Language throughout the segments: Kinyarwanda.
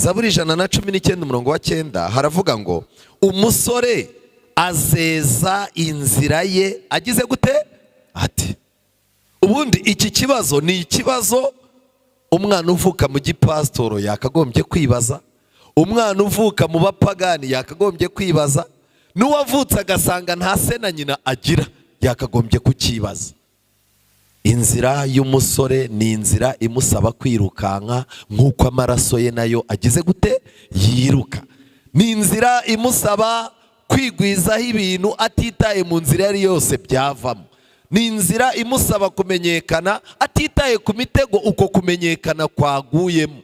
Zaburi 119:9 haravuga ngo umusore azeza inzira ye agize gute ati. Ubundi iki kibazo ni ikibazo umwana uvuka mu gipasitoro yakagombye kwibaza, umwana uvuka mu bapagani yakagombye kwibaza, n'uwavutse agasanga nta se na nyina agira yakagombye kukibaza. Inzira y'umusore ni inzira imusaba kwirukanka nk'uko amaraso ye nayo agize gute yiruka. Ni inzira imusaba kwigwizaho ibintu atitaye mu nzira yari yose byavamo. Ni inzira imusaba kumenyekana atitaye ku mitego uko kumenyekana kwaguyemo.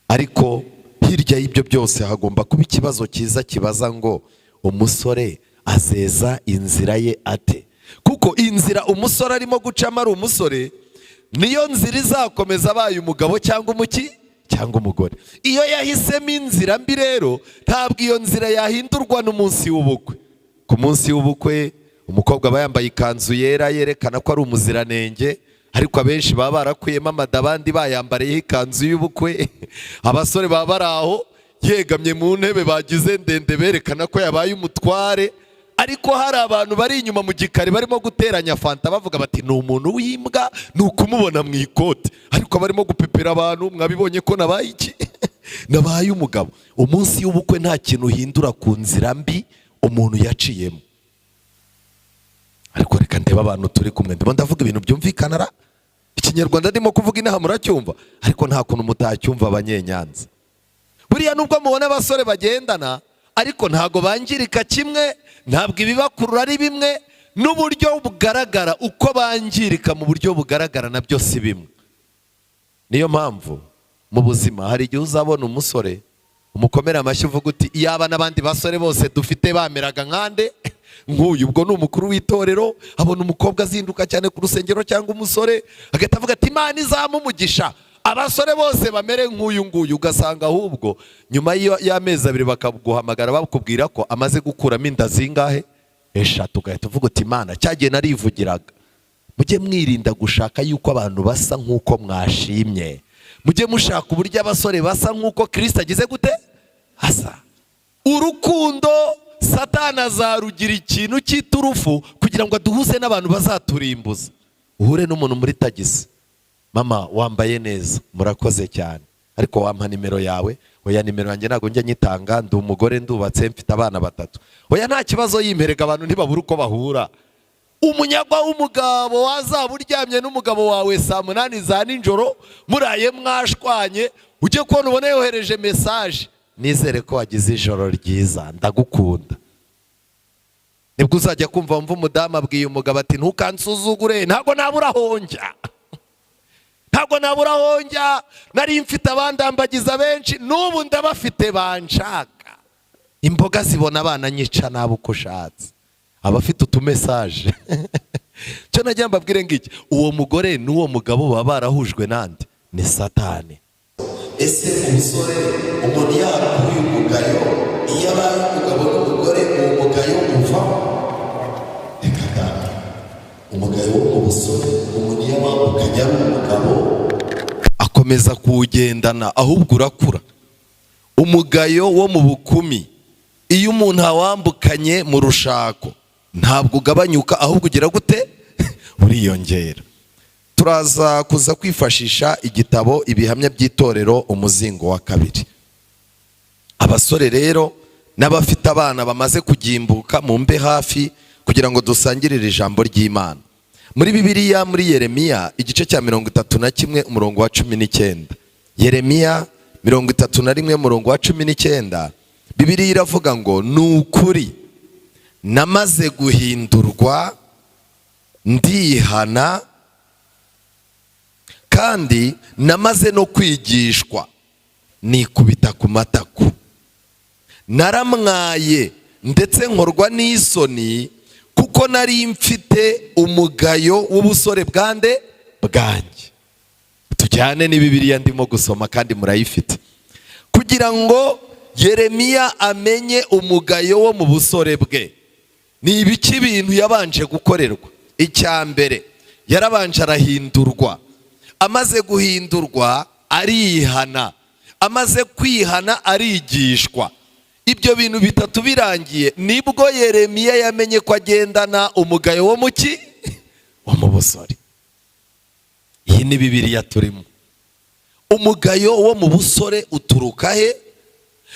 Ariko hirya y'ibyo byose hagomba kuba ikibazo cyiza kibaza ngo umusore azeza inzira ye ate. Kuko inzira umusore arimo gucamo ari umusore niyo nzira izakomeza abaye umugabo cyangwa umuki cyangwa umugore. Iyo yahisemo inzira mbi rero ntabwo iyo nzira yahindurwa n'umunsi w'ubukwe. Ku munsi w'ubukwe umukobwa aba yambaye ikanzu yera yerekana ko ari umuziranenge, ariko abenshi baba barakuyemo amada abandi bayambariyeho ikanzu y'ubukwe. Abasore baba bari aho yegamye mu ntebe bagize ndende berekana ko yabaye umutware, ariko hari abantu bari inyuma mu gikari barimo guteranya fanta bavuga bati ni umuntu w'imbwa ni ukumubona mu ikote, ariko barimo gupepera abantu. Mwabibonye ko nabaye iki? Nabaye umugabo. Umunsi w'ubukwe nta kintu uhindura ku nzira mbi umuntu yaciyemo. Ariko reka ndeba abantu turi kumwe, ndimo ndavuga ibintu byumvikana ra. Ikinyarwanda ndimo kuvuga inaha muracyumva, ariko nta kuntu mutacyumva abanyenyanza. Buriya nubwo mubona abasore bagendana ariko ntago bangirika kimwe, ntabwo ibibakurura ari bimwe, n'uburyo bugaragara uko bangirika mu buryo bugaragara nabyo si bimwe. Niyo mpamvu mu buzima hari igihe uzabona umusore umukomera amashyi uvuga uti iyaba n'abandi basore bose dufite bameraga nkande nk'uyu. Ubwo ni umukuru w'itorero, abona umukobwa azinduka cyane ku rusengero cyangwa umusore agahita avuga ati Imana izamumugisha abasore bose bamere nk'uyu nguyu. Ugasanga ahubwo nyuma y'amezi 2 bakaguhamagara bakubwira ko amaze gukuramo inda zingahe 3. Ugahita uvuga uti Imana cyagiye narivugiraga. Mujye mwirinda gushaka yuko abantu basa nk'uko mwashimye. Mujye mushaka uburyo abasore basa nk'uko Kristo agize gute asa. Urukundo Satani azarugira ikintu cy'iturufu kugira ngo aduhuze n'abantu bazaturimbuza. Uhure n'umuntu muri tagisi, mama wambaye neza murakoze cyane, ariko wampa nimero yawe. Oya nimero yanjye ntago njya nyitanga, ndi umugore ndubatse mfite abana 3. Oya nta kibazo yimperega, abantu ntibabura uko bahura. Umunyagwa w'umugabo wazaba uryamye n'umugabo wawe saa 8 za nijoro muraye mwashwanye, ujye kubona ubone yohereje message, nizere ko wagize ijoro ryiza ndagukunda. Nibwo uzajya kumva mva umudamu abwiye umugabo ati ntukansuzugure, ntago nabura honjya, ntago nabura honjya, nari mfite abandambagiza benshi n'ubu ndabafite banshaka. Imboga zibona abana nyica nabo uko ushatse, abafite utumesaje. Cyo nagira mbabwire ngiki, uwo mugore n'uwo mugabo baba barahujwe nande ni Satani. Ese umusore umuntu yakuye umugayo, iyo abaye umugabo n'umugore uwo mugayo uva reka umugayo wo mu busore umuntu iyo wambukanye ari umugabo akomeza kuwugendana, ahubwo urakura. Umugayo wo mu bukumi iyo umuntu awambukanye mu rushako ntabwo ugabanyuka, ahubwo ugira gute buriyongera. Turaza kuza kwifashisha igitabo Ibihamya by'itorero umuzingo wa 2. Abasore rero n'abafite abana bamaze kugimbuka mumbe hafi kugira ngo dusangirire ijambo ry'Imana. Muri Bibiliya muri Yeremiya igice cya 31 umurongo wa 19. Yeremiya 31 umurongo wa 19, Bibiliya iravuga ngo nukuri namaze guhindurwa ndihana kandi namaze no kwigishwa nikubita ku matako, naramwaye ndetse nkorwa n'isoni kuko nari mfite umugayo w'ubusore bwande bwanjye. Tujyane ni Bibiliya ndimo gusoma kandi murayifite, kugira ngo Yeremiya amenye umugayo wo mu busore bwe. Ni ibiki bintu yabanje gukorerwa? Icyambere yarabanje arahindurwa, amaze guhindurwa arihana, amaze kwihana arigishwa. Ibyo bintu bitatu birangiye nibwo Yeremiya yamenye ko agendana umugayo wo mu ki? Wo mu busore. Iyi ni Bibiliya turimo. Umugayo wo mu busore uturuka he?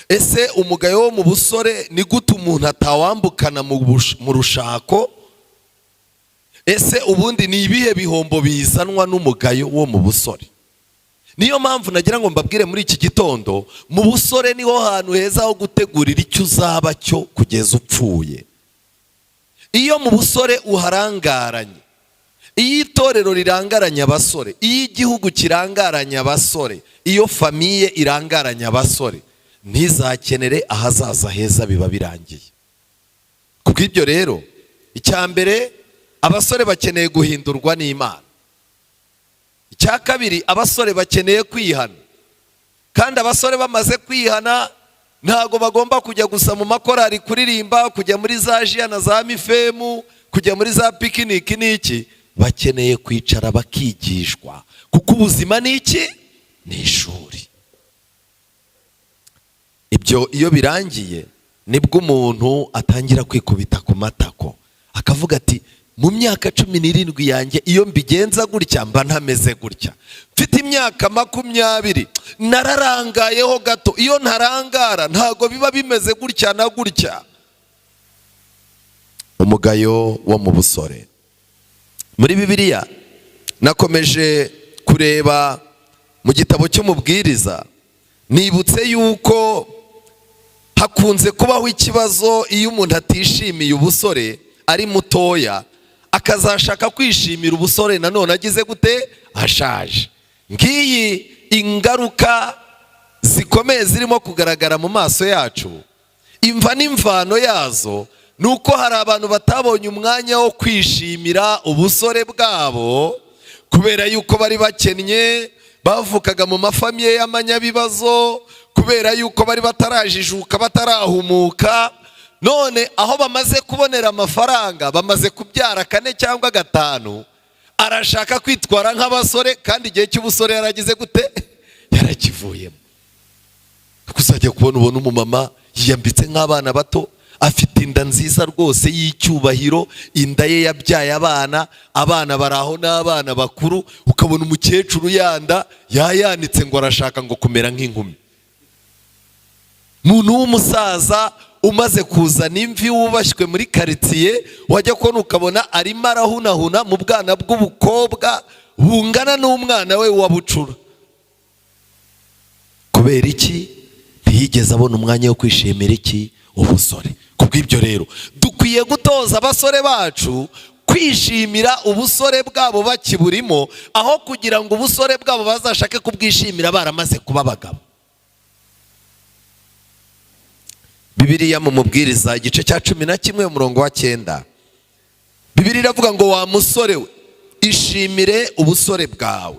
Ese umugayo wo mu busore ni gute umuntu atawambukana mu rushako? Ese ubundi ni ibihe bihombo bizanwa n'umugayo wo mu busore? Niyo mpamvu nagira ngo mbabwire muri iki gitondo, mu busore niho hantu heza ho gutegurira icyo uzaba cyo kugeza upfuye. Iyo mu busore uharangaranye, iyo itorero rirangaranye abasore, iyo igihugu kirangaranye abasore, iyo famiye irangaranye abasore, ntizakenere ahazaza heza, biba birangiye. Kubw'ibyo rero, icya mbere abasore bakeneye guhindurwa n'Imana. Icya kabiri, abasore bakeneye kwihana. Kandi abasore bamaze kwihana ntago bagomba kujya gusa mu makorari kuririmba, kujya muri za jiya na za mifemu, kujya muri za pikiniki n'iki. Bakeneye kwicara bakigishwa, kuko ubuzima ni iki? Ni ishuri. Ibyo iyo birangiye nibwo umuntu atangira kwikubita ku matako akavuga ati, mu myaka 17 yanjye iyo mbigenza gutya mba ntameze gutya. Mfite imyaka 20 nararangayeho gato, iyo ntarangara ntago biba bimeze gutya na gutya. Umugayo wo mu busore. Muri Bibiliya nakomeje kureba mu gitabo cy'Umubwiriza, nibutse yuko hakunze kubaho ikibazo iyo umuntu atishimiye ubusore ari mutoya, akazashaka kwishimira ubusore nanone agize gute? Ashaje. Ngiyi ingaruka zikomeye zirimo kugaragara mu maso yacu. Imva n'imvano yazo nuko hari abantu batabonye umwanya wo kwishimira ubusore bwabo, kubera yuko bari bakennye, bavukaga mu mafamiye y'amanyabibazo, kubera yuko bari batarajijuka, batarahumuka. None aho bamaze kubonera amafaranga, bamaze kubyara 4 cyangwa 5, arashaka kwitwara nk'abasore, kandi igihe cy'ubusore yaragize gute? Yarakivuyemo. Kuzajya kubona umumama yiyambitse nk'abana bato, afite inda nziza rwose y'icyubahiro, inda ye yabyaye abana baraho n'abana bakuru, ukabona umukecuru yanda yayanitse ngo arashaka ngo kumera nk'inkumi. Muntu w'umusaza umaze kuzana imvi, wubashywe muri karitsiye, wajya kubona ukabona arimo arahunahuna mu bwana bw'ubukobwa bungana n'umwana we wa bucura. Kubera iki? Ntiyigeze abona umwanya wo kwishimira iki? Ubusore. Kubw'ibyo rero dukwiye gutoza abasore bacu kwishimira ubusore bwabo bakiburimo, aho kugira ngo ubusore bwabo bazashake kubwishimira baramaze kuba abagabo. Bibiliya mu Mubwiriza igice cya 11 umurongo wa 9, Bibiliya iravuga ngo, wa musore we, ishimire ubusore bwawe,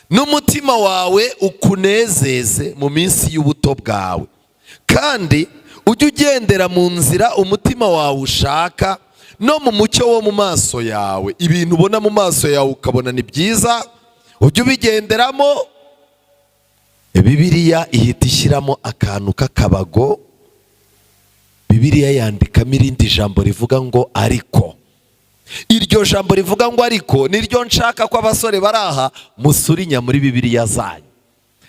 n'umutima wawe ukunezeze mu minsi y'ubuto bwawe, kandi ujye ugendera mu nzira umutima wawe ushaka, no mu mucyo wo mu maso yawe. Ibintu ubona mu maso yawe ukabona ni byiza, ujye ubigenderamo. Bibiliya ihita ishyiramo akantu k'akabago. Bibiliya yandikamo irindi jambo rivuga ngo ariko. Iryo jambo rivuga ngo ariko niryo nshaka ko abasore baraha musurinya muri Bibiliya zanyu.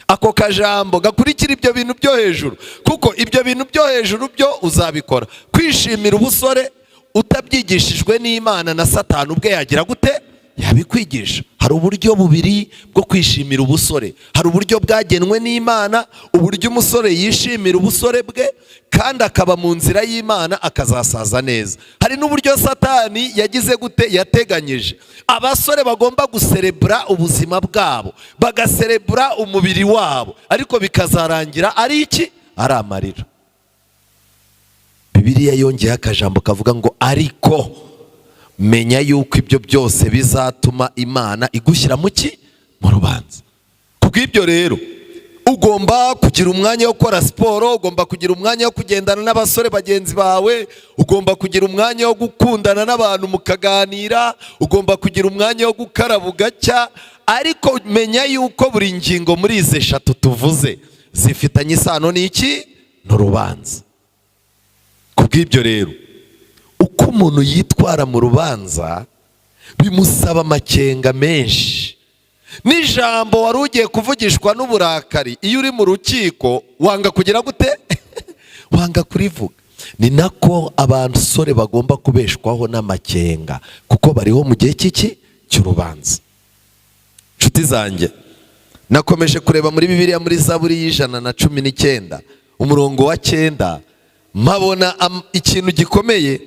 Ako kajambo gakurikira ibyo bintu byo hejuru, kuko ibyo bintu byo hejuru byo uzabikora. Kwishimira ubusore utabyigishijwe n'Imana na Satani ubwe yagira gute? Yabikwigisha. Hari uburyo bubiri bwo kwishimira ubusore. Hari uburyo bwagenwe n'Imana, uburyo umusore yishimira ubusore bwe kandi akaba mu nzira y'Imana akazasaza neza. Hari n'uburyo Satani yagize gute? Yateganyije. Abasore bagomba guserebura ubuzima bwabo, bagaserebura umubiri wabo, ariko bikazarangira ari iki? Ari amarira. Bibiliya yongeye akajambo kavuga ngo ariko menya yuko ibyo byose bizatuma Imana igushyira mu ki? Mu rubanza. Kubw'ibyo rero ugomba kugira umwanya wo gukora siporo, ugomba kugira umwanya wo kugendana n'abasore bagenzi bawe, ugomba kugira umwanya wo gukundana n'abantu mukaganira, ugomba kugira umwanya wo gukaraba ugacya, ariko menya yuko buri ngingo muri izi 3 tuvuze zifitanye isano n'iki? N'urubanza. Kubw'ibyo rero uko umuntu yitwara mu rubanza bimusaba amakenga menshi. N'ijambo wari ugiye kuvugishwa n'uburakari, iyo uri mu rukiko wanga kugira gute? Wanga kurivuga. Ni nako abasore bagomba kubeshwaho n'amakenga, kuko bariho mu gihe cy'iki? Cy'urubanza. Nshuti zanjye, nakomeje kureba muri Bibiliya muri Zaburi y'119 umurongo wa 9, mpabona ikintu gikomeye.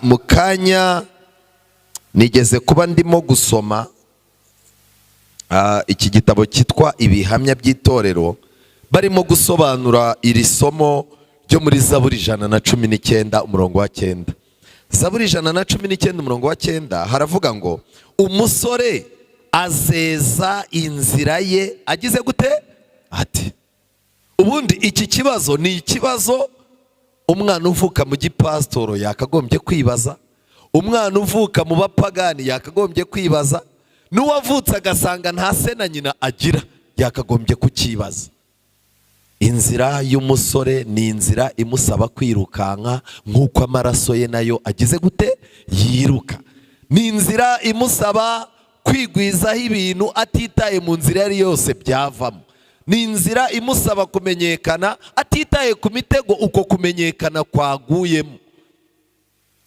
Mu kanya nigeze kuba ndimo gusoma iki gitabo cyitwa Ibihamya by'itorero, barimo gusobanura iri somo ryo muri Zaburi 119 umurongo wa 9. Zaburi 119 umurongo wa 9 haravuga ngo umusore azeza inzira ye agize gute? Ati. Ubundi iki kibazo ni ikibazo umwana uvuka mu gipasitoro yakagombye kwibaza, umwana uvuka mu bapagani yakagombye kwibaza, n'uwavutse agasanga nta se na nyina agira yakagombye kukibaza. Inzira y'umusore ni inzira imusaba kwirukanka nk'uko amaraso ye nayo agize gute? Yiruka. Ni inzira imusaba kwigwizaho ibintu atitaye mu nzira yari yose byavamo. Ni inzira imusaba kumenyekana atitaye ku mitego uko kumenyekana kwaguyemo.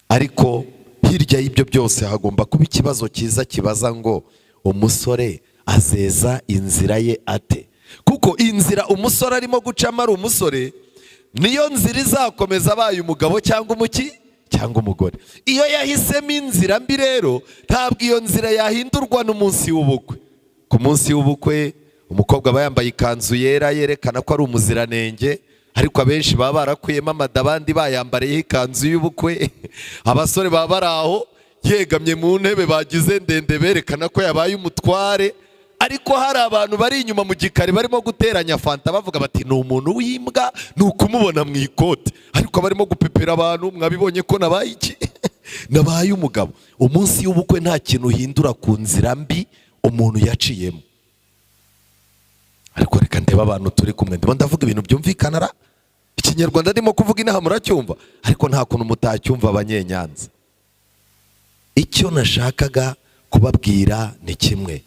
Ariko hirya y'ibyo byose hagomba kuba ikibazo cyiza kibaza ngo umusore azeza inzira ye ate? Kuko inzira umusore arimo gucamo ari umusore, niyo nzira izakomeza abaye umugabo cyangwa umuki cyangwa umugore. Iyo yahisemo inzira mbi rero, ntabwo iyo nzira yahindurwa n'umunsi w'ubukwe. Ku munsi w'ubukwe umukobwa aba yambaye ikanzu yera yerekana ko ari umuziranenge, ariko abenshi baba barakuyemo amada, abandi bayambariyeho ikanzu y'ubukwe. Abasore baba bari aho yegamye mu ntebe bagize ndende berekana ko yabaye umutware, ariko hari abantu bari inyuma mu gikari barimo guteranya fanta bavuga bati ni umuntu w'imbwa, ni ukumubona mu ikote. Ariko barimo gupepera abantu, mwabibonye ko nabaye iki? Nabaye umugabo. Umunsi w'ubukwe nta kintu uhindura ku nzira mbi umuntu yaciyemo. Ariko reka ndeba abantu turi kumwe, ndimo ndavuga ibintu byumvikana. Ikinyarwanda ndimo kuvuga inaha muracyumva, ariko nta kuntu mutacyumva abanyenyanza. Icyo nashakaga kubabwira ni kimwe: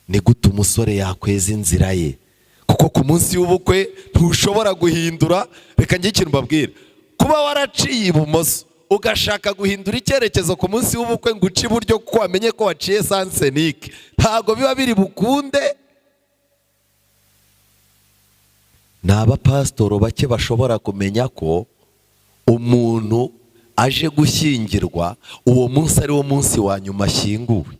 ni gute umusore yakweza inzira ye. Kuko ku munsi w'ubukwe ntushobora guhindura. Reka njye ikintu mbabwira: kuba waraciye ibumoso ugashaka guhindura icyerekezo ku munsi w'ubukwe ngo uce iburyo kuko wamenye ko waciye sansenike, ntago biba biri bukunde. Ni abapasitoro bake bashobora kumenya ko umuntu aje gushyingirwa uwo munsi ari wo munsi wa nyuma ashyinguwe.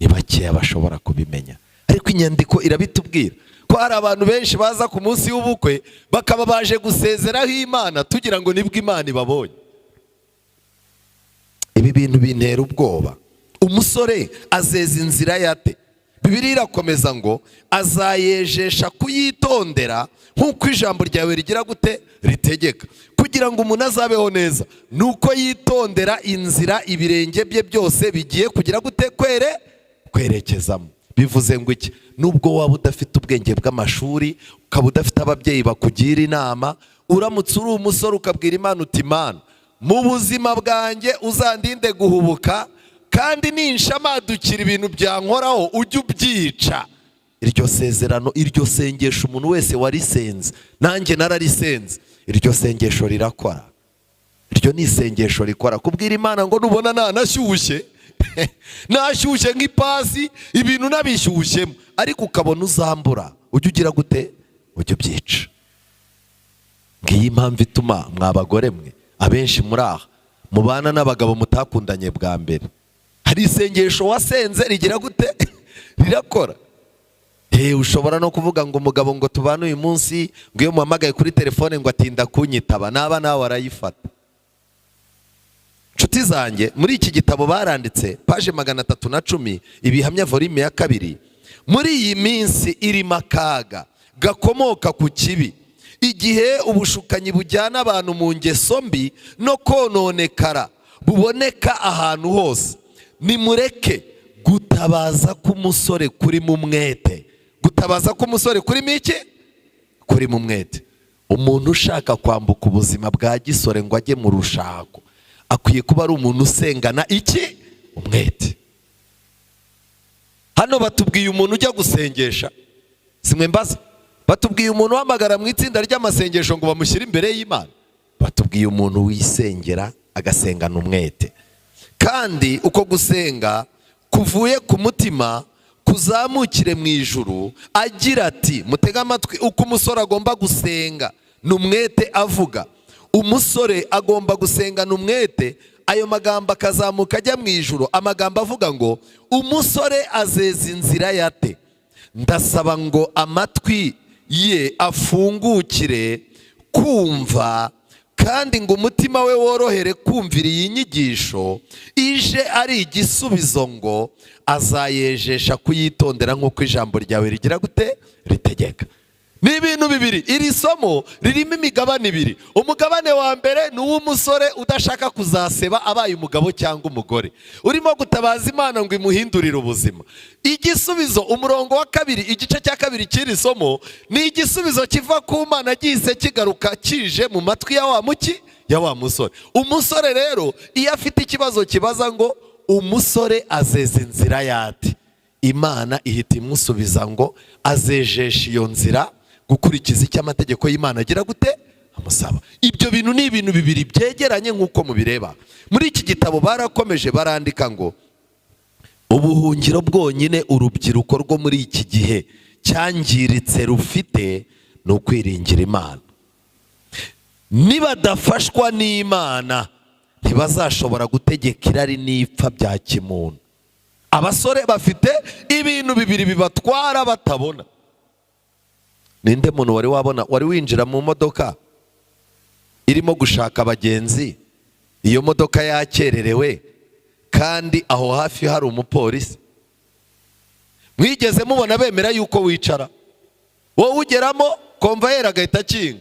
Ni bakeya bashobora kubimenya, ariko inyandiko irabitubwira ko hari abantu benshi baza ku munsi w'ubukwe bakaba baje gusezeraho Imana tugira ngo nibwo Imana ibabonye. Ibi bintu bintera ubwoba. Umusore azeza inzira yate? Bibiliya irakomeza ngo azayejesha kuyitondera nk'uko ijambo ryawe rigira gute? Ritegeka. Kugira ngo umuntu azabeho neza nuko yitondera inzira ibirenge bye byose bigiye kugira gute? Kwerekezamo. Bivuze ngo iki? Nubwo waba udafite ubwenge bw'amashuri, ukaba udafite ababyeyi bakugira inama, uramutse uri umusore ukabwira Imana uti Imana, mu buzima bwanjye uzandinde guhubuka, kandi ninshamadukira ibintu byankoraho ujye ubyica. Iryo sezerano, iryo sengesho umuntu wese warisenze, nanjye nararisenze, iryo sengesho rirakora. Iryo ni isengesho rikora. Kubwira Imana ngo nubona nanashyushye nashyushye nk'ipasi, ibintu nabishyushyemo, ariko ukabona uzambura, ujye ugira gute? Ujye ubyica. Ngiyi impamvu ituma mwabagore mwe abenshi muri aha mubana n'abagabo mutakundanye bwa mbere. Hari isengesho wasenze rigira gute? Rirakora. Ushobora no kuvuga ngo umugabo ngo tubane uyu munsi, ngo iyo muhamagaye kuri telefone ngo atinda kunyitaba, naba nawe arayifata. Nshuti zanjye, muri iki gitabo baranditse paje 310 Ibihamya volume ya 2, muri iyi minsi irimo akaga gakomoka ku kibi, igihe ubushukanyi bujyana abantu mu ngeso mbi no kononekara buboneka ahantu hose, nimureke gutabaza k'umusore kuri mu mwete. Gutabaza k'umusore kuri miki? kurimo umwete. Umuntu ushaka kwambuka ubuzima bwa gisore ngo ajye mu rushako akwiye kuba ari umuntu usengana iki? Umwete. Hano batubwiye umuntu ujya gusengesha, simwe mbaza, batubwiye umuntu uhamagara mu itsinda ry'amasengesho ngo bamushyire imbere y'Imana. Batubwiye umuntu wisengera agasengana umwete, kandi uko gusenga kuvuye ku mutima kuzamukire mu ijuru. Agira ati, mutega amatwi uko umusore agomba gusenga n'umwete avuga. Umusore agomba gusengana umwete, ayo magambo akazamuka ajya mu ijuru. Amagambo avuga ngo umusore azeza inzira yate. Ndasaba ngo amatwi ye afungukire kumva, kandi ngo umutima we worohere kumvira iyi nyigisho ije ari igisubizo ngo azayejesha kuyitondera nk'uko ijambo ryawe rigira gute? Ritegeka. Ni ibintu bibiri. Iri somo ririmo imigabane ibiri. Umugabane wa mbere ni uw'umusore udashaka kuzaseba abaye umugabo cyangwa umugore, urimo gutabaza Imana ngo imuhindurire ubuzima. Igisubizo, umurongo wa kabiri, igice cya kabiri cy'iri somo, ni igisubizo kiva ku Mana gihise kigaruka kije mu matwi ya wa muki? Ya wa musore. Umusore rero iyo afite ikibazo kibaza ngo umusore azeza inzira yate, Imana ihita imusubiza ngo azejesha iyo nzira gukurikiza icyo amategeko y'Imana agira gute? Amusaba. Ibyo bintu ni ibintu bibiri byegeranye nk'uko mubireba. Muri iki gitabo barakomeje barandika ngo ubuhungiro bwonyine urubyiruko rwo muri iki gihe cyangiritse rufite ni ukwiringira Imana. Nibadafashwa n'Imana ntibazashobora gutegeka irari n'ipfa bya kimuntu. Abasore bafite ibintu bibiri bibatwara batabona. Ninde muntu wari winjira mu modoka irimo gushaka abagenzi, iyo modoka yakererewe kandi aho hafi hari umupolisi? Mwigeze mubona bemera yuko wicara? Wowe ugeramo konvayeri agahita akinga,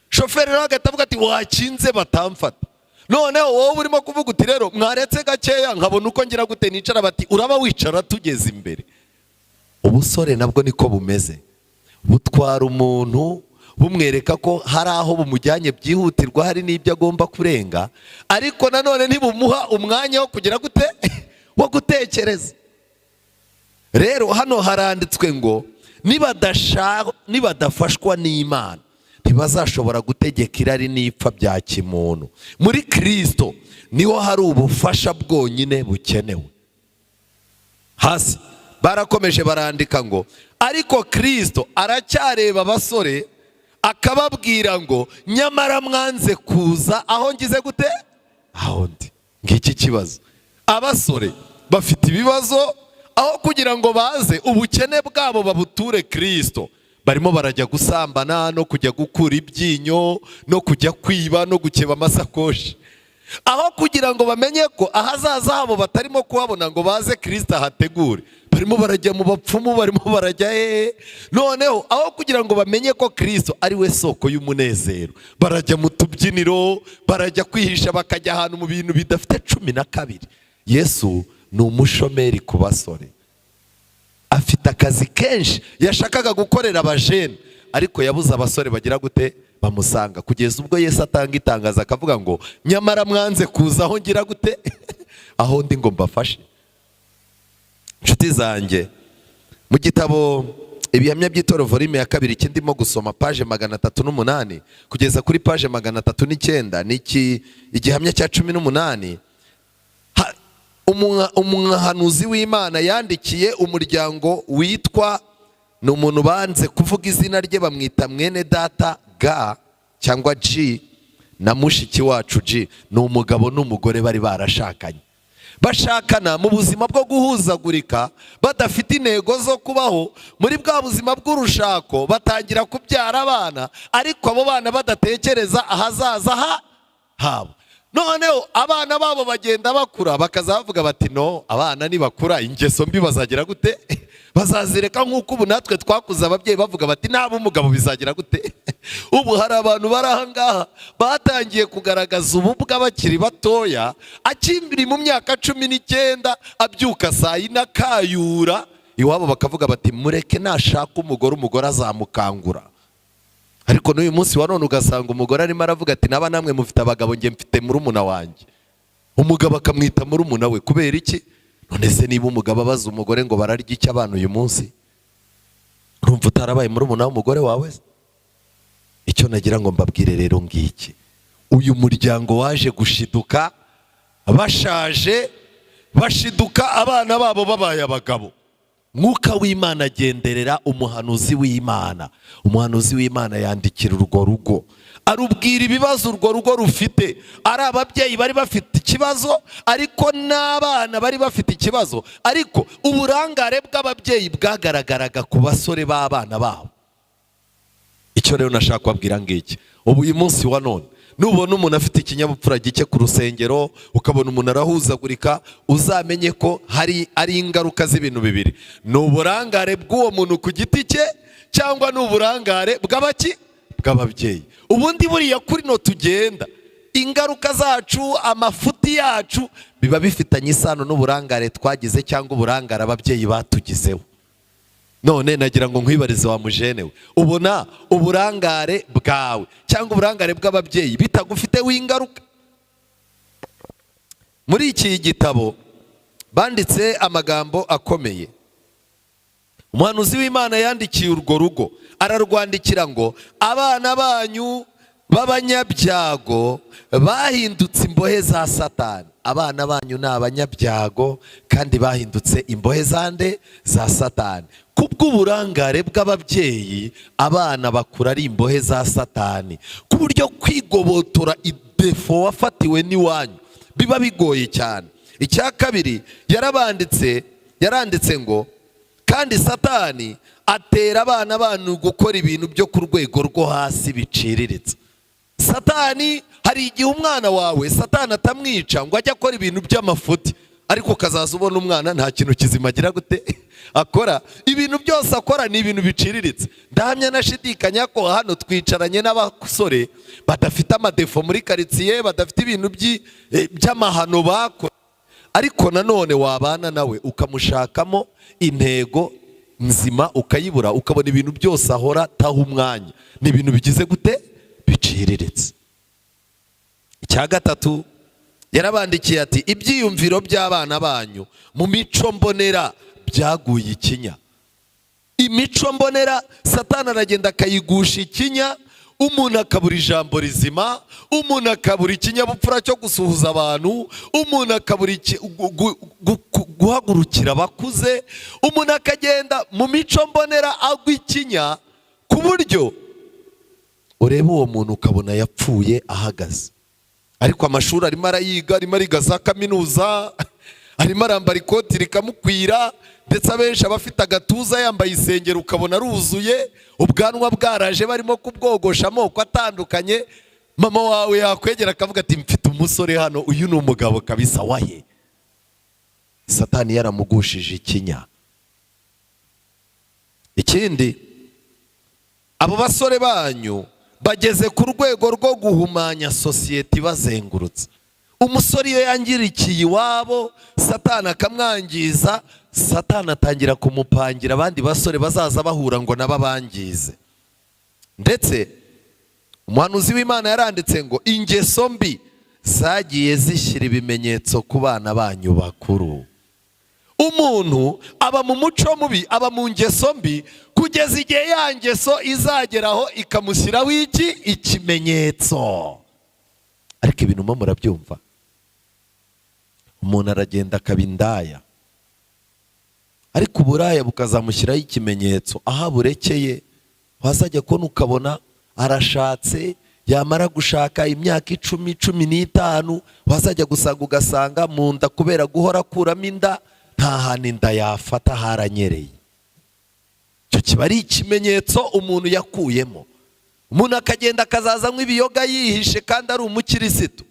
shoferi nawe agahita avuga ati wakinze batamfata. Noneho wowe urimo kuvuga uti rero mwaretse gakeya nkabona uko ngira gute nicara, bati uraba wicara tugeze imbere. Ubusore nabwo niko bumeze. Butwara umuntu bumwereka ko hari aho bumujyanye byihutirwa, hari n'ibyo agomba kurenga, ariko nanone ntibumuha umwanya wo kugira gute? Wo gutekereza. Rero hano haranditswe ngo nibadafashwa n'Imana ntibazashobora gutegeka irari n'ipfa bya kimuntu. Muri Kristo niho hari ubufasha bwonyine bukenewe. Hasi barakomeje barandika ngo ariko Kristo aracyareba abasore akababwira ngo nyamara mwanze kuza aho ngize gute? Aho ndi. Ngiki kibazo. Abasore bafite ibibazo, aho kugira ngo baze ubukene bwabo babuture Kristo, barimo barajya gusambana no kujya gukura ibyinyo no kujya kwiba no gukeba amasakoshi. Aho kugira ngo bamenye ko ahazaza habo batarimo kuhabona ngo baze Kristo ahategure, barimo barajya mu bapfumu, barimo barajya noneho aho kugira ngo bamenye ko Kristo ari we soko y'umunezero, barajya mu tubyiniro, barajya kwihisha, bakajya ahantu mu bintu bidafite 12. Yesu ni umushomeri ku basore, afite akazi kenshi yashakaga gukorera abajene, ariko yabuze abasore bagira gute? Bamusanga. Kugeza ubwo Yesu atanga itangaza akavuga ngo nyamara mwanze kuza aho ngira gute? Aho ndi ngo mbafashe. Nshuti zanjye, mu gitabo Ibihamya by'Itorero volume ya 2 kindimo gusoma page 308 kugeza kuri page 309, niki igihamya cya 18, umuhanuzi w'Imana yandikiye umuryango witwa, ni umuntu banze kuvuga izina rye, bamwita mwene data Ga cyangwa G na mushiki wacu G. Ni umugabo n'umugore bari barashakanye, bashakana mu buzima bwo guhuzagurika, badafite intego zo kubaho. Muri bwa buzima bw'urushako batangira kubyara abana, ariko abo bana badatekereza ahazaza habo. Noneho abana babo bagenda bakura, bakaza bavuga bati no, abana nibakura ingeso mbi bazagira gute? Bazazireka nk'uko ubu natwe twakuze ababyeyi bavuga bati naba umugabo bizagira gute? Ubu hari abantu bari aha ngaha batangiye kugaragaza ububwa bakiri batoya, akimbiri mu myaka 19 abyuka saa yine akayura iwabo, bakavuga bati mureke nashaka umugore azamukangura. ariko n'uyu munsi wa none ugasanga umugore arimo aravuga ati naba namwe mufite abagabo, njye mfite murumuna wanjye. Umugabo akamwita murumuna we kubera iki? None se niba umugabo abaza umugore ngo bararya iki abana uyu munsi, urumva utarabaye murumuna w'umugore wawe? Icyo nagira ngo mbabwire rero ngiki, uyu muryango waje gushiduka bashaje, bashiduka abana babo babaye abagabo. Mwuka w'Imana agenderera umuhanuzi w'Imana. Umuhanuzi w'Imana yandikira urwo rugo, arubwira ibibazo urwo rugo rufite. Ari ababyeyi bari bafite ikibazo, ariko n'abana bari bafite ikibazo, ariko uburangare bw'ababyeyi bwagaragaraga ku basore b'abana babo. Icyo rero nashaka kubabwira ngiki, ubu uyu munsi wa none nubona umuntu afite ikinyabupfura gike ku rusengero, ukabona umuntu arahuzagurika, uzamenye ko ari ingaruka z'ibintu bibiri. Ni uburangare bw'uwo muntu ku giti cye, cyangwa ni uburangare bw'ababyeyi. Ubundi buriya kuri no tugenda, ingaruka zacu, amafuti yacu biba bifitanye isano n'uburangare twagize cyangwa uburangare ababyeyi batugizeho. None nagira ngo nkwibarize wa mujene we, ubona uburangare bwawe cyangwa uburangare bw'ababyeyi bitagufiteho ingaruka? Muri iki gitabo banditse amagambo akomeye. Umuhanuzi w'Imana yandikiye urwo rugo, ararwandikira ngo abana banyu b'abanyabyago bahindutse imbohe za Satani. Abana banyu ni abanyabyago kandi bahindutse imbohe zande za Satani. Kubw'uburangare bw'ababyeyi, abana bakura ari imbohe za Satani, ku buryo kwigobotora idefo wafatiwe n'iwanyu biba bigoye cyane. Icya kabiri yaranditse ngo kandi Satani atera abana banyu gukora ibintu byo ku rwego rwo hasi biciriritse. Satani, hari igihe umwana wawe Satani atamwica ngo ajye akora ibintu by'amafuti, ariko kazaza ubona umwana nta kintu kizima agira gute akora. Ibintu byose akora ni ibintu biciriritse. Ndahamya nashidikanya ko hano twicaranye n'abasore badafite amadefo muri karitsiye, badafite ibintu by'amahano bakora, ariko nanone wabana nawe ukamushakamo intego nzima ukayibura, ukabona ibintu byose ahora taha umwanya ni ibintu bigize gute biciriritse. Icya gatatu yarabandikiye ati ibyiyumviro by'abana banyu mu mico mbonera byaguye ikinya. Imico mbonera Satani aragenda akayigusha ikinya, umuntu akabura ijambo rizima, umuntu akabura ikinyabupfura cyo gusuhuza abantu, umuntu akabura guhagurukira abakuze, umuntu akagenda mu mico mbonera agwa ikinya, ku buryo ureba uwo muntu ukabona yapfuye ahagaze. Ariko amashuri arimo arayiga, arimo ariga za kaminuza, arimo arambara ikoti rikamukwira, ndetse abenshi abafite agatuza yambaye isengero ukabona aruzuye, ubwanwa bwaraje barimo kubwogosha amoko atandukanye. Mama wawe yakwegera akavuga ati mfite umusore hano, uyu ni umugabo kabisa wahe. Satani yaramugushije ikinya. Ikindi, abo basore banyu bageze ku rwego rwo guhumanya sosiyete ibazengurutse. Umusore iyo yangirikiye iwabo Satani akamwangiza, Satani atangira kumupangira abandi basore bazaza bahura ngo nababangize. Ndetse umuhanuzi w'Imana yaranditse ngo ingeso mbi zagiye zishyira ibimenyetso ku bana banyu bakuru. Umuntu aba mu muco mubi, aba mu ngeso mbi, kugeza igihe ya ngeso izageraho ikamushyiraho ikimenyetso. Ariko ibintu mwe murabyumva, umuntu aragenda akaba indaya, ariko uburaya bukazamushyiraho ikimenyetso. Aha burekeye wazajya kubona ukabona arashatse, yamara gushaka imyaka 10-15 wazajya gusanga ugasanga mu nda kubera guhora akuramo inda nta hantu inda yafata haranyereye. Icyo kiba ari ikimenyetso umuntu yakuyemo. Umuntu akagenda akazaza nk'ibiyoga yihishe kandi ari umukirisitu,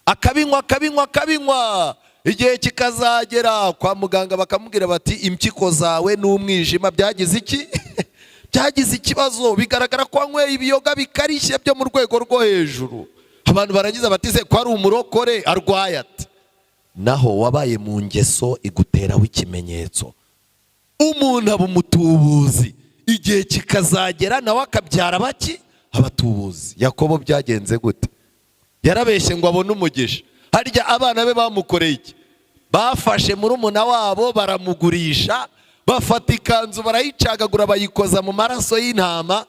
akabinywa, igihe kikazagera kwa muganga bakamubwira bati impyiko zawe n'umwijima byagize iki byagize ikibazo, bigaragara ko wanyweye ibiyoga bikarishye byo mu rwego rwo hejuru. Abantu baragize bati se ko ari umurokore arwaye ati. Naho wabaye mu ngeso iguteraho ikimenyetso. Umuntu aba umutubuzi, igihe kikazagera nawe akabyara abatubuzi. Yakobo byagenze gute? Yarabeshye ngo abone umugisha. Harya abana be bamukoreye iki? Bafashe murumuna wabo baramugurisha, bafata ikanzu barayicagagura bayikoza mu maraso y'intama,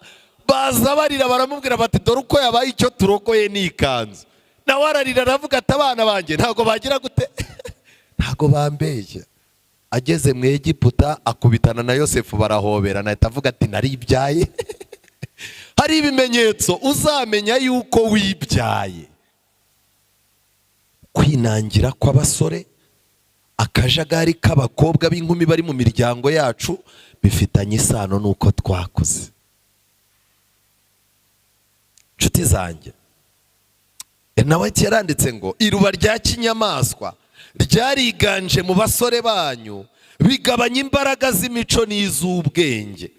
baza barira baramubwira bati dore uko yabaye icyo turokoye ni ikanzu. Nawe ararira aravuga ati abana banjye ntago bagira gute? Ntago bambeshya. Ageze mu Egiputa akubitana na Yosefu barahoberana, ahita avuga ati naribyaye. Hari ibimenyetso uzamenya yuko wibyaye. Kwinangira kw'abasore, akajagari k'abakobwa b'inkumi bari mu miryango yacu bifitanye isano n'uko twakuze. Nshuti zanjye, nawe yaranditse ngo iruba rya kinyamaswa ryariganje mu basore banyu, bigabanya imbaraga z'imico n'iz'ubwenge.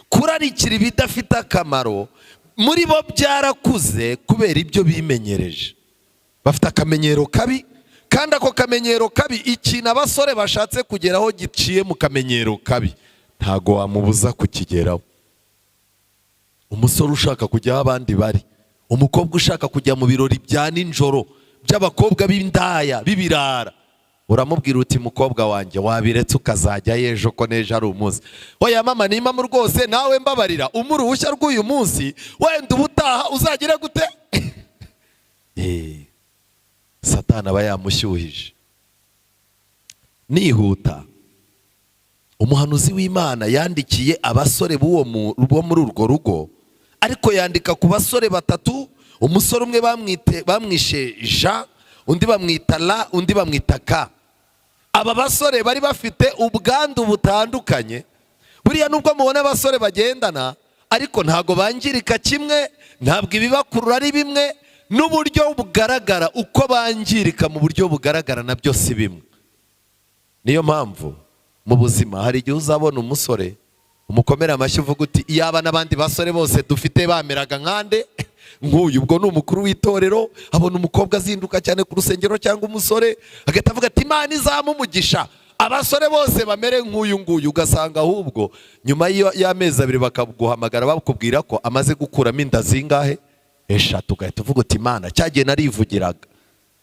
Kurarikira ibidafite akamaro muri bo byarakuze kubera ibyo bimenyereje. Bafite akamenyero kabi, kandi ako kamenyero kabi ikintu abasore bashatse kugeraho giciye mu kamenyero kabi ntago wamubuza kukigeraho. Umusore ushaka kujya aho abandi bari, umukobwa ushaka kujya mu birori bya ninjoro by'abakobwa b'indaya b'ibirara, uramubwira uti mukobwa wanjye wabiretse ukazajya ejo ko nejo ari umunsi. Oya mama ni mama rwose, nawe mbabarira umuruhushya rw'uyu munsi wenda ubutaha uzagira gute? Satani aba yamushyuhije. Nihuta, umuhanuzi w'Imana yandikiye abasore bo muri urwo rugo, ariko yandika ku basore batatu. Umusore umwe bamwishe Jean, undi bamwita La, undi bamwita Ka. Aba basore bari bafite ubwandu butandukanye. Buriya nubwo mubona abasore bagendana, ariko ntago bangirika kimwe, ntabwo ibibakurura ari bimwe, n'uburyo bugaragara uko bangirika mu buryo bugaragara nabyo si bimwe. Niyo mpamvu mu buzima hari igihe uzabona umusore umukomera amashyi uvuga uti iyaba n'abandi basore bose dufite bameraga nkande nk'uyu. Ubwo ni umukuru w'itorero, abona umukobwa azinduka cyane ku rusengero cyangwa umusore, agahita avuga ati Imana izamumugisha abasore bose bamere nk'uyu nguyu. Ugasanga ahubwo nyuma y'amezi 2 bakaguhamagara bakubwira ko amaze gukuramo inda zingahe? 3. Ugahita uvuga uti Imana cyagiye narivugiraga.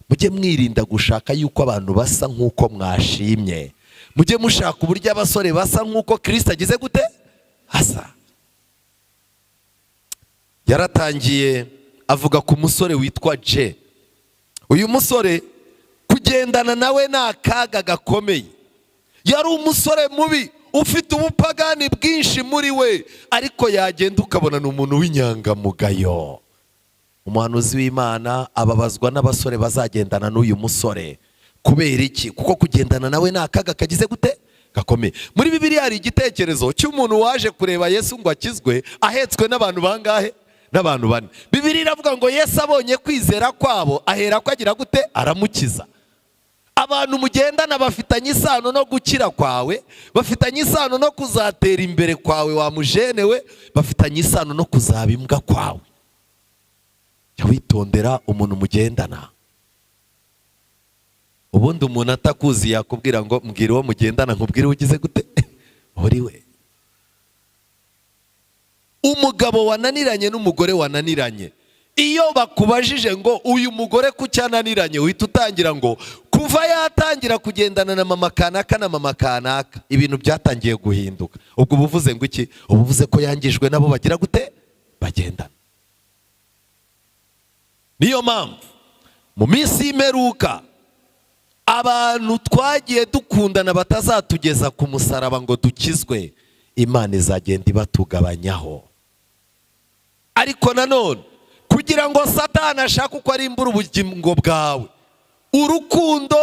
Mujye mwirinda gushaka yuko abantu basa nk'uko mwashimye. Mujye mushaka uburyo abasore basa nk'uko Kristo agize gute? Asa. Yaratangiye avuga ku musore witwa Je. Uyu musore kugendana nawe ni akaga gakomeye. Yari umusore mubi ufite ubupagani bwinshi muri we, ariko yagenda ukabona ni umuntu w'inyangamugayo. Umuhanuzi w'Imana ababazwa n'abasore bazagendana n'uyu musore. Kubera iki? Kuko kugendana nawe ni akaga kagize gute? Gakomeye. Muri Bibiliya hari igitekerezo cy'umuntu waje kureba Yesu ngo akizwe ahetswe n'abantu bangahe? N'abantu 4. Bibiliya iravuga ngo Yesu abonye kwizera kwabo ahera ko agira gute? Aramukiza. Abantu mugendana bafitanye isano no gukira kwawe, bafitanye isano no kuzatera imbere kwawe wa mujenewe, bafitanye isano no kuzaba imbwa kwawe. Jya witondera umuntu mugendana. Ubundi umuntu atakuzi yakubwira ngo mbwira uwo mugendana nkubwire ugize gute? Uri we. Umugabo wananiranye n'umugore wananiranye, iyo bakubajije ngo uyu mugore kucyananiranye, uhita utangira ngo kuva yatangira kugendana na mama kanaka na mama kanaka ibintu byatangiye guhinduka. Ubwo buvuze ngo iki? Ubuvuze ko yangijwe nabo bagira gute? Bagendana. Niyo mpamvu mu minsi y'imperuka abantu twagiye dukundana batazatugeza ku musaraba ngo dukizwe, Imana izagenda ibatugabanyaho. Ariko nanone kugira ngo Satani ashake uko arimbura ubugingo bwawe, urukundo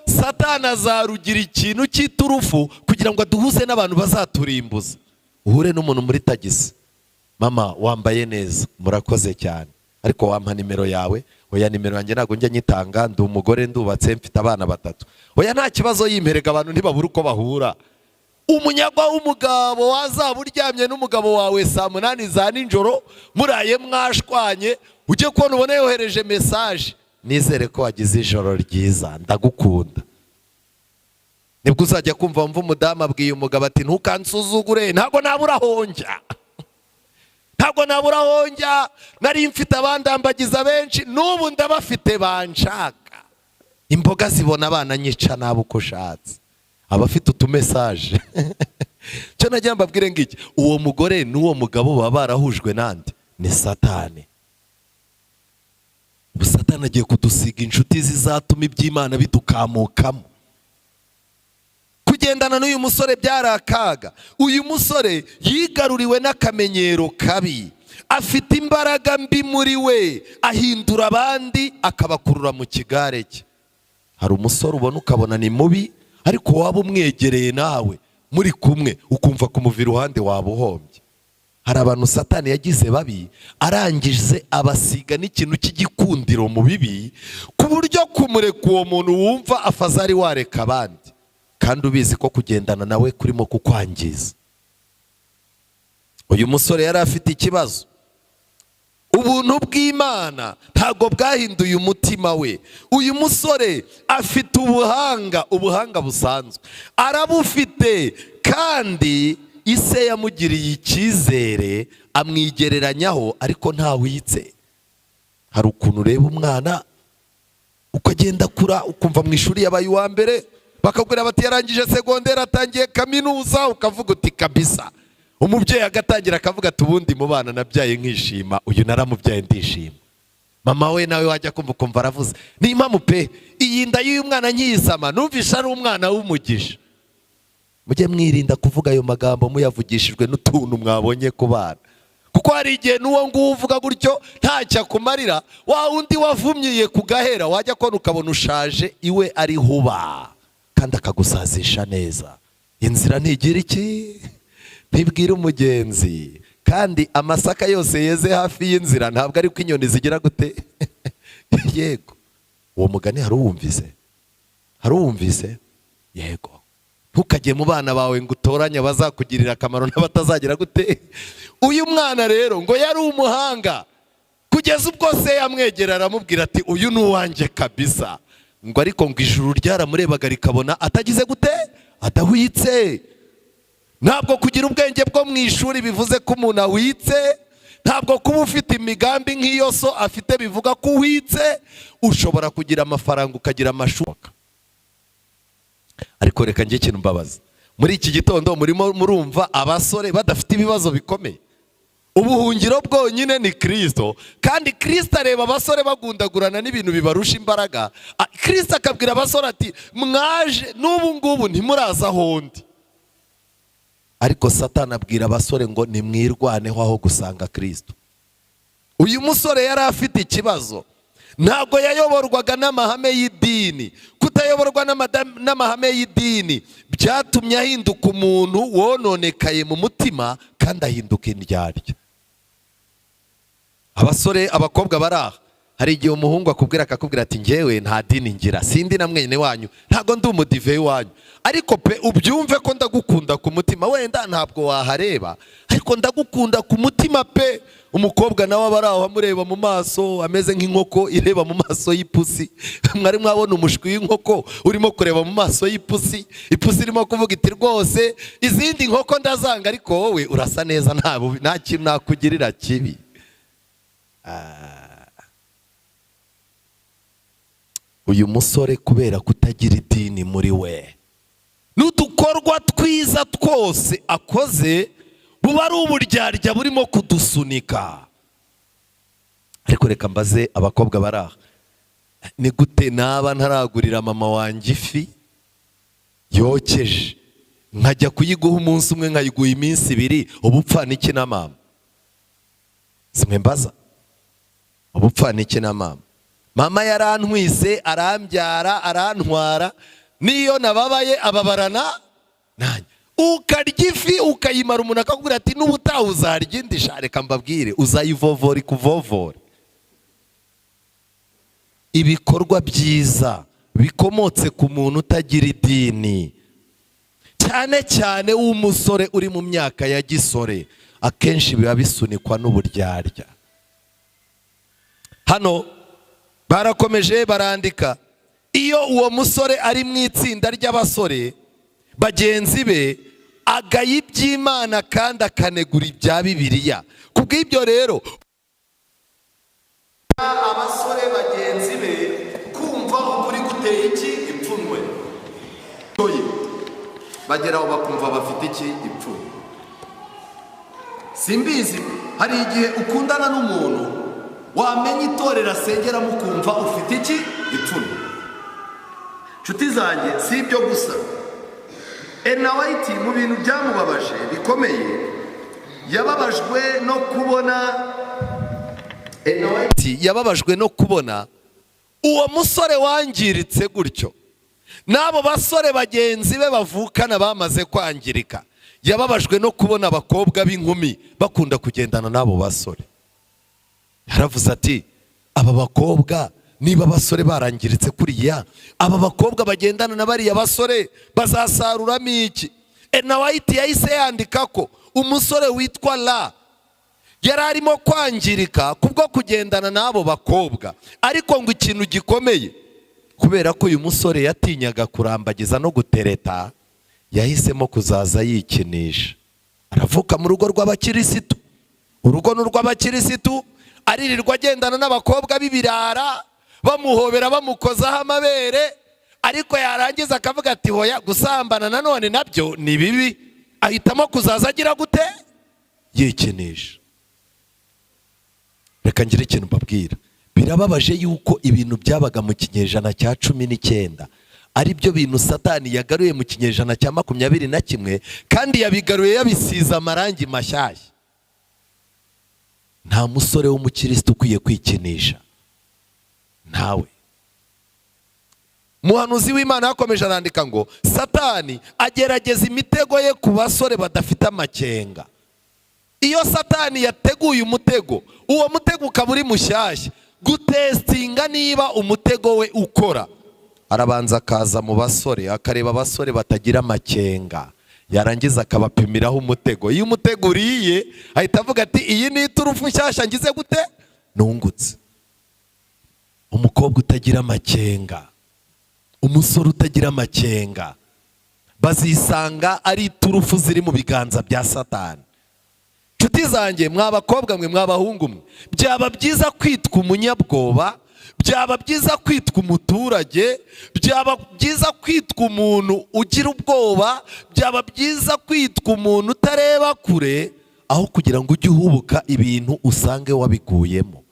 Satani azarugira ikintu cy'iturufu kugira ngo aduhuze n'abantu bazaturimbuza. Uhure n'umuntu muri tagisi, mama wambaye neza murakoze cyane, ariko wampa nimero yawe? Oya nimero yanjye ntago njya nyitanga, ndi umugore ndubatse mfite abana 3. Oya nta kibazo yimperega, abantu ntibabura uko bahura. Umunyagwa w'umugabo wazaba uryamye n'umugabo wawe saa 8 za ninjoro muraye mwashwanye, ujye kubona ubone yohereje message, nizere ko wagize ijoro ryiza ndagukunda. Nibwo uzajya kumva umudamu abwiye umugabo ati ntukansuzugure ntago nabura honja. ntabwo nabura aho njya, nari mfite abandambagiza benshi, n'ubu ndabafite banshaka. Imboga zibona abana nyica nabi uko ushatse, abafite utumesaje. Cyo nagira mbabwire ngiki, uwo mugore n'uwo mugabo baba barahujwe nande? Ni Satani. Satani agiye kudusiga inshuti zizatuma iby'Imana bidukamukamo. Kugendana n'uyu musore byari akaga. Uyu musore yigaruriwe n'akamenyero kabi, afite imbaraga mbi muri we, ahindura abandi akabakurura mu kigare cye. Hari umusore ubona ukabona ni mubi, ariko waba umwegereye nawe muri kumwe ukumva kumuva iruhande waba uhombye. Hari abantu Satani yagize babi, arangize abasiga n'ikintu cy'igikundiro mu bibi, ku buryo kumureka uwo muntu wumva afazari wareka abandi, kandi ubizi ko kugendana nawe kurimo kukwangiza. Uyu musore yari afite ikibazo. Ubuntu bw'Imana ntago bwahinduye umutima we. Uyu musore afite ubuhanga busanzwe, arabufite, kandi ise yamugiriye icyizere amwigereranyaho, ariko ntawitse. Hari ukuntu ureba umwana ukagenda kura, ukumva mu ishuri yabaye uwa mbere, bakabwira bati yarangije segonderi atangiye kaminuza, ukavuga uti kabisa. Umubyeyi agatangira akavuga ati ubundi mu bana nabyaye nkishima, uyu naramubyaye ndishima. Mama we nawe wajya kumva aravuze, ni impamvu pe, iyi nda y'uyu mwana nkiyisama numvisha ari umwana w'umugisha. Mujye mwirinda kuvuga ayo magambo muyavugishijwe n'utuntu mwabonye ku bana, kuko hari igihe n'uwo nguwo uvuga gutyo ntacyo akumarira, wa undi wavumyiye ku gahera wajya kubona ukabona ushaje, iwe ari huba kandi akagusazisha neza. Inzira ntigira iki? Ntibwira umugenzi. Kandi amasaka yose yeze hafi y'inzira ntabwo ari ko inyoni zigira gute? Yego. Uwo mugani hari uwumvise? Yego. Ntukajye mu bana bawe ngo utoranye abazakugirira akamaro n'abatazagira gute? Uyu mwana rero ngo yari umuhanga, kugeza ubwo se yamwegera aramubwira ati uyu ni uwanjye kabisa. Ngo ariko ngo ijuru ryaramurebaga rikabona atagize gute? Adahwitse. Ntabwo kugira ubwenge bwo mu ishuri bivuze ko umuntu ahwitse, ntabwo kuba ufite imigambi nk'iyo so afite bivuga ko uhwitse. Ushobora kugira amafaranga ukagira amashuka. Ariko reka njye ikintu mbabaza, muri iki gitondo murimo murumva abasore badafite ibibazo bikomeye. Ubuhungiro bwonyine ni Kristo, kandi Kristo areba abasore bagundagurana n'ibintu bibarusha imbaraga. Kristo akabwira abasore ati mwaje n'ubu ngubu ntimuraza ahondi. Ariko Satani abwira abasore ngo nimwirwaneho aho gusanga Kristo. Uyu musore yari afite ikibazo, ntabwo yayoborwaga n'amahame y'idini. Kutayoborwa n'amahame y'idini byatumye ahinduka umuntu wononekaye mu mutima, kandi ahinduka indyarya. Abasore, abakobwa baraha, hari igihe umuhungu akakubwira ati njyewe nta dini ngira, sindi na mwene wanyu, ntago ndi umudive wanyu, ariko pe ubyumve ko ndagukunda ku mutima. Wenda ntabwo wahareba, ariko ndagukunda ku mutima pe. Umukobwa nawe abaraho amureba mu maso ameze nk'inkoko ireba mu maso y'ipusi. Mwari mwabona umushwi w'inkoko urimo kureba mu maso y'ipusi, ipusi irimo kuvuga iti rwose izindi nkoko ndazanga, ariko wowe urasa neza, nta kintu nakugirira kibi. Uyu musore kubera kutagira idini muri we, n'udukorwa twiza twose akoze buba ari uburyarya burimo kudusunika. Ariko reka mbaze abakobwa baraha, ni gute naba ntaragurira mama wanjye ifi yokeje nkajya kuyiguha umunsi umwe nkayiguha iminsi ibiri, ubupfa n'iki na mama? Simwe mbaza, ubupfa n'iki na mama? Mama yarantwise, arambyara, arantwara, niyo nababaye ababarana nanjye. Ukarya ifi ukayimara, umuntu akakubwira ati n'ubutaha uzarya indi. Reka mbabwire, uzayivovora ikuvovore. Ibikorwa byiza bikomotse ku muntu utagira idini, cyane cyane w'umusore uri mu myaka ya gisore, akenshi biba bisunikwa n'uburyarya. Hano barakomeje barandika, iyo uwo musore ari mu itsinda ry'abasore bagenzi be, agaya iby'Imana kandi akanegura ibya Bibiliya. Kubw'ibyo rero abasore bagenzi be kumva ukuri guteye iki ipfunwe, bageraho bakumva bafite iki ipfunwe. Simbizi, hari igihe ukundana n'umuntu wamenya itorero asengeramo ukumva ufite iki ipfunwe. Nshuti zanjye, si ibyo gusa, Ellen White mu bintu byamubabaje bikomeye, yababajwe no kubona yababajwe no kubona uwo musore wangiritse gutyo n'abo basore bagenzi be bavukana bamaze kwangirika. Yababajwe no kubona abakobwa b'inkumi bakunda kugendana n'abo basore. Yaravuze ati, aba bakobwa niba abasore barangiritse kuriya, aba bakobwa bagendana na bariya basore bazasaruramo iki? Ellen White yahise yandika ko umusore witwa La yari arimo kwangirika kubwo kugendana n'abo bakobwa, ariko ngo ikintu gikomeye, kubera ko uyu musore yatinyaga kurambagiza no gutereta, yahisemo kuzaza yikinisha. Aravuka mu rugo rw'abakirisitu, urugo n'urw'abakirisitu, aririrwa agendana n'abakobwa b'ibirara bamuhobera bamukozaho amabere, ariko yarangiza akavuga ati hoya, gusambana nanone nabyo ni bibi. Ahitamo kuzaza agira gute? Yikinisha. Reka ngire ikintu mbabwira, birababaje yuko ibintu byabaga mu kinyejana cya 19 ari byo bintu Satani yagaruye mu kinyejana cya 21, kandi yabigaruye yabisiza amarangi mashyashya. Nta musore w'umukristo ukwiye kwikinisha, ntawe. Umuhanuzi w'Imana yakomeje arandika ngo Satani agerageza imitego ye ku basore badafite amakenga. Iyo Satani yateguye umutego, uwo mutego ukaba uri mushyashya, gutestinga niba umutego we ukora, arabanza akaza mu basore, akareba abasore batagira amakenga, yarangiza akabapimiraho umutego. Iyo umutego uriye, ahita avuga ati, iyi ni iturufu nshyashya ngize gute? Nungutse. Umukobwa utagira amakenga, umusore utagira amakenga, bazisanga ari iturufu ziri mu biganza bya Satani. Nshuti zanjye, mw'abakobwa mwe, mw'abahungu mwe, byaba byiza kwitwa umunyabwoba, byaba byiza kwitwa umuturage, byaba byiza kwitwa umuntu ugira ubwoba, byaba byiza kwitwa umuntu utareba kure, aho kugira ngo ujye uhubuka ibintu usange wabiguyemo.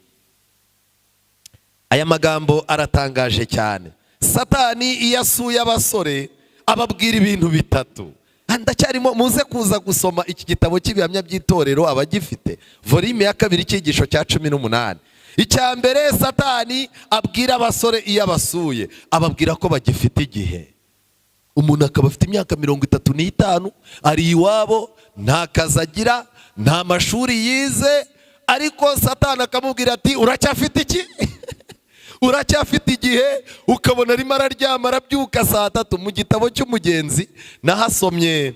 Aya magambo aratangaje cyane. Satani iyo asuye abasore ababwira ibintu bitatu. Ndacyarimo, muze kuza gusoma iki gitabo cy'ibihamya by'itorero abagifite, volume ya 2 icyigisho cya 18. Icya mbere, Satani abwira abasore iyo abasuye, ababwira ko bagifite igihe. Umuntu akaba afite imyaka 35, ari iwabo, nta kazi agira, nta mashuri yize, ariko Satani akamubwira ati, uracyafite iki? Uracyafite igihe. Ukabona arimo araryama arabyuka saa 3. Mu gitabo cy'Umugenzi nahasomye,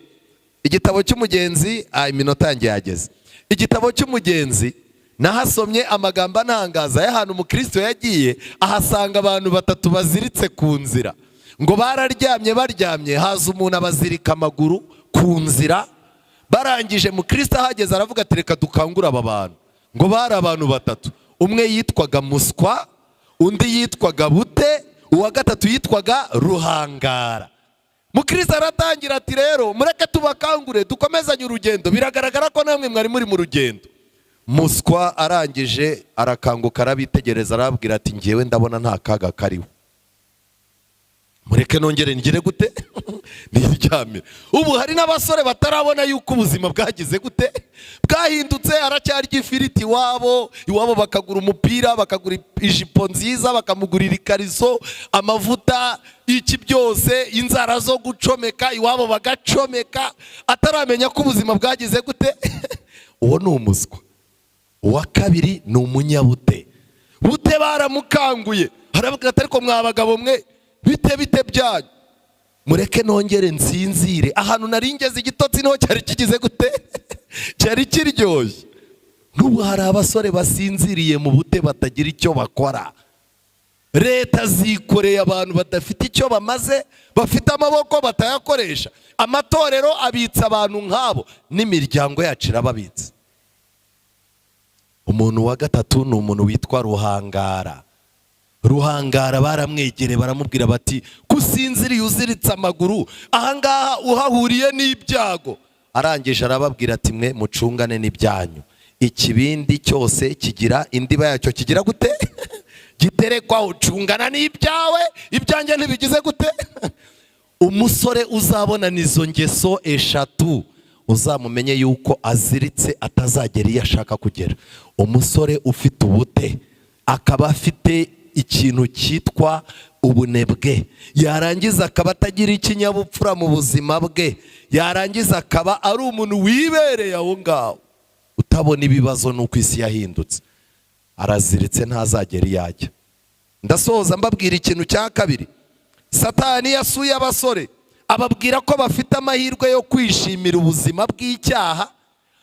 igitabo cy'Umugenzi, iminota yanjye yageze. Igitabo cy'Umugenzi nahasomye amagambo antangaza y'ahantu umukristo yagiye ahasanga abantu 3 baziritse ku nzira, ngo baryamye, haza umuntu abazirika amaguru ku nzira. Barangije mukristo ahageze aravuga ati, reka dukangura aba bantu. Ngo bari abantu 3, umwe yitwaga Muswa, undi yitwaga Bute, uwa gatatu yitwaga Ruhangara. Mukristo aratangira ati, rero mureke tubakangure dukomezanye urugendo, biragaragara ko namwe mwari muri mu rugendo. Muswa arangije arakanguka, arabitegereza, arabwira ati, ngewe ndabona nta kaga kariho, mureke nongere ngire gute? Niryamire. Ubu hari n'abasore batarabona yuko ubuzima bwagize gute? Bwahindutse. Aracyarya ifiriti iwabo bakagura umupira, bakagura ijipo nziza, bakamugurira ikariso, amavuta, iki byose, inzara zo gucomeka, iwabo bagacomeka, ataramenya ko ubuzima bwagize gute? Uwo ni umuswa. Uwa kabiri ni umunyabute. Bute baramukanguye, aravuga ati, ariko mwabagabo mwe, bite byanyu, mureke nongere nsinzire. Ahantu naringeze igitotsi niho cyari kigize gute? Cyari kiryoshye. N'ubu hari abasore basinziriye mu bute batagira icyo bakora. leta zikoreye abantu badafite icyo bamaze, bafite amaboko batayakoresha. Amatorero abitsa abantu nk'abo, n'imiryango yacu irababitsa. Umuntu wa gatatu ni umuntu witwa Ruhangara. Ruhangara baramwegereye baramubwira bati kusinziriye uziritse amaguru, ahangaha uhahuriye n'ibyago. Arangije arababwira ati mwe mucungane n'ibyanyu, ikibindi cyose kigira indiba yacyo kigira gute? Giterekwa, ucungana n'ibyawe, ibyanjye ntibigize gute? Umusore uzabona nizo ngeso eshatu, uzamumenye yuko aziritse atazagera iyo ashaka kugera. Umusore ufite ubute, akaba afite ikintu cyitwa ubunebwe, yarangiza akaba atagira ikinyabupfura mu buzima bwe, yarangiza akaba ari umuntu wibereye aho ngaho utabona ibibazo n'uko isi yahindutse, araziritse ntazagera iyo ajya. Ndasoza mbabwira ikintu cya kabiri. Satani yasuye abasore ababwira ko bafite amahirwe yo kwishimira ubuzima bw'icyaha,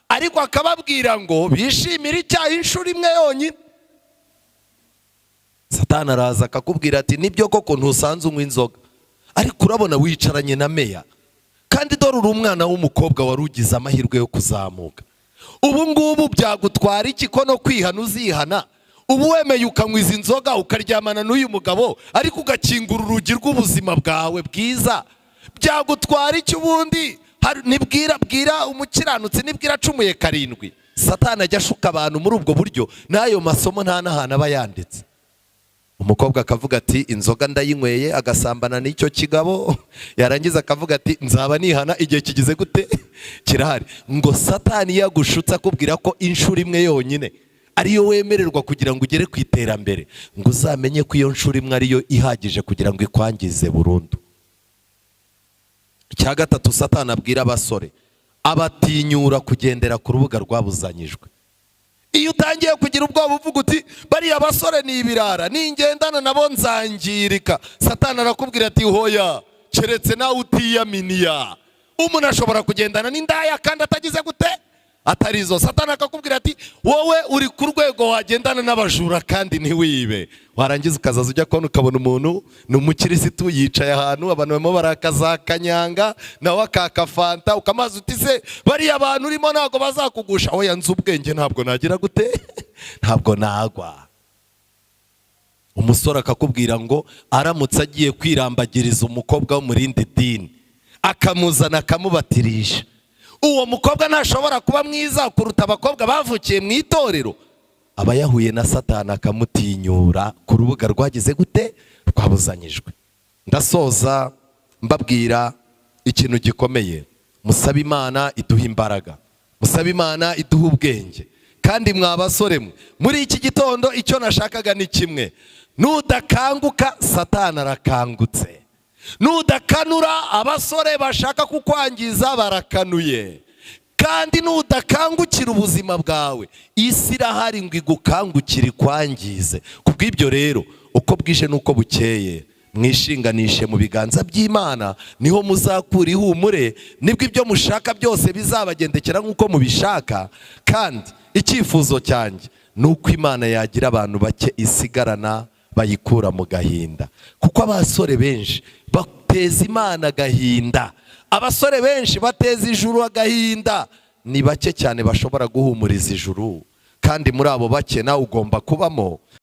ariko akababwira ngo bishimire icyaha inshuro imwe yonyine. Satani araza akakubwira ati nibyo koko ntusanze unywa inzoga, ariko urabona wicaranye na meya, kandi dore uri umwana w'umukobwa wari ugize amahirwe yo kuzamuka. Ubu ngubu byagutwara iki ko no kwihana uzihana? Ubu wemeye ukanywa izi nzoga ukaryamana n'uyu mugabo, ariko ugakingura urugi rw'ubuzima bwawe bwiza, byagutwara iki ubundi? Bwira umukiranutsi nibwira acumuye karindwi. Satani ajya ashuka abantu muri ubwo buryo, n'ayo masomo nta n'ahantu aba yanditse. Umukobwa akavuga ati inzoga ndayinyweye, agasambana n'icyo kigabo, yarangiza akavuga ati nzaba nihana igihe kigize gute? Kirahari. Ngo Satani yagushutse akubwira ko inshuro imwe yonyine ariyo wemererwa kugira ngo ugere ku iterambere, ngo uzamenye ko iyo nshuro imwe ariyo ihagije kugira ngo ikwangize burundu. Icya gatatu Satani abwira abasore, abatinyura kugendera ku rubuga rwabuzanyijwe. Iyo utangiye kugira ubwoba uvuga uti bariya basore ni ibirara, ningendana nabo nzangirika, Satani arakubwira ati hoya, keretse nawe utiyaminiya. Umuntu ashobora kugendana n'indaya kandi atagize gute? Atarizo. Satani akakubwira ati wowe uri ku rwego wagendana n'abajura kandi ntiwibe. Warangiza ukazaza ujya kubona ukabona umuntu ni umukirisitu yicaye ahantu abantu barimo barakaza kanyanga nawe akaka fanta, ukamaze uti se bariya abantu urimo ntabwo bazakugusha. Oya, nzi ubwenge ntabwo nagira gute? Ntabwo nagwa. Umusore akakubwira ngo aramutse agiye kwirambagiriza umukobwa wo mu rindi dini, akamuzana akamubatirisha, uwo mukobwa ntashobora kuba mwiza kuruta abakobwa bavukiye mu itorero. Aba yahuye na Satani akamutinyura ku rubuga rwagize gute? Rwabuzanyijwe. Ndasoza mbabwira ikintu gikomeye. Musabe Imana iduha imbaraga, musabe Imana iduha ubwenge. Kandi mwa basore mwe, muri iki gitondo icyo nashakaga ni kimwe: nudakanguka Satani arakangutse, nudakanura abasore bashaka kukwangiza barakanuye, kandi nudakangukira ubuzima bwawe isi irahari ngo igukangukire ikwangize. Kubw'ibyo rero uko bwije nuko bukeye mwishinganishe mu biganza by'Imana, niho muzakura ihumure, nibwo ibyo mushaka byose bizabagendekera nk'uko mubishaka. Kandi icyifuzo cyanjye ni uko Imana yagira abantu bake isigarana bayikura mu gahinda, kuko abasore benshi bateza Imana agahinda, abasore benshi bateza ijuru agahinda. Ni bake cyane bashobora guhumuriza ijuru, kandi muri abo bake nawe ugomba kubamo.